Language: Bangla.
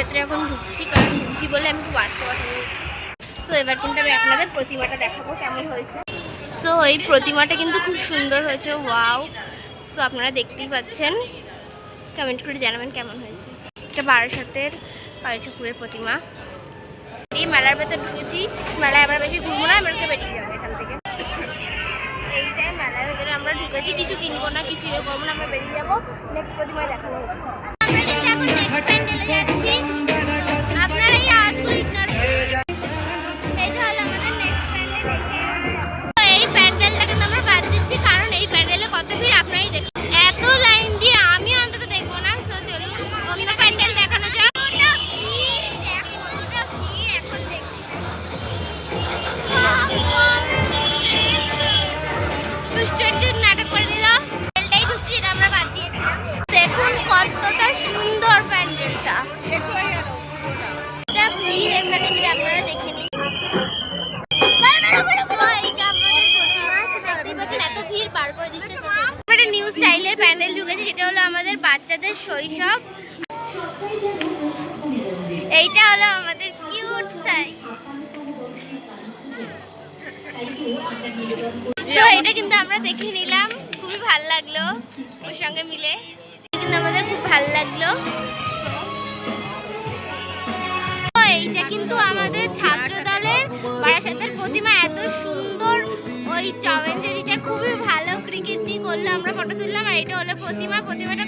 ভেতরে এখন ঢুকছি, কারণ ঢুকছি বলে আমি খুব আস্তে কথা বলছি। সো এবার কিন্তু আমি আপনাদের প্রতিমাটা দেখাবো কেমন হয়েছে। সো এই প্রতিমাটা কিন্তু খুব সুন্দর হয়েছে, ওয়াও। সো আপনারা দেখতেই পাচ্ছেন, কমেন্ট করে জানাবেন কেমন হয়েছে। এটা বারাসাতের কালীঠাকুরের প্রতিমা। এই মেলার ভেতর ঢুকেছি, মেলায় আবার বেশি ঘুরবো না, আমরা বেরিয়ে যাবো এখান থেকে। এইটাই মেলার ভেতরে আমরা ঢুকেছি, কিছু কিনবো না, কিছু ইয়ে করবো না, আমরা বেরিয়ে যাবো। নেক্সট প্রতিমায় দেখানো হচ্ছে। আমরা কিন্তু এখন নেক্সট প্যান্ডেলে যাচ্ছি, আপনারা এই আওয়াজগুলো ইগনোর করুন। এটা হলো আমাদের নেক্সট প্যান্ডেল। এই প্যান্ডেলটা কিন্তু আমরা বাদ দিচ্ছি, কারণ এই প্যান্ডেলে কত ভিড় আপনারাই দেখুন। এত লাইন দিয়ে আমি অন্তত দেখবো না। সো চলুন অন্য প্যান্ডেল দেখানো যাক। নাটক করে নিল, প্যান্ডেলটাই ঢুকছি, এটা আমরা বাদ দিয়েছিলাম। দেখুন কতটা সুন্দর প্যান্ডেলটা, শেষ হয়ে গেল এটা ভিড় এখানে, আপনারা দেখে নিন। একটা নিউ স্টাইলের প্যান্ডেল ঢুকেছে, যেটা হলো আমাদের বাচ্চাদের শৈশব। এইটা হলো আমাদের কিউট সাই। তো এটা কিন্তু আমরা দেখে নিলাম, খুবই ভালো লাগলো ওর সঙ্গে মিলে, কিন্তু আমাদের খুব ভালো লাগলো। এইটা কিন্তু আমাদের ছাত্র দলের বারাসাতের প্রতিমা, এত সুন্দর। ওই টম এন্ড জেরিটা খুবই ভালো ক্রিকেট নিয়ে করলো, আমরা ফটো তুললাম। আর এটা হলো প্রতিমাটা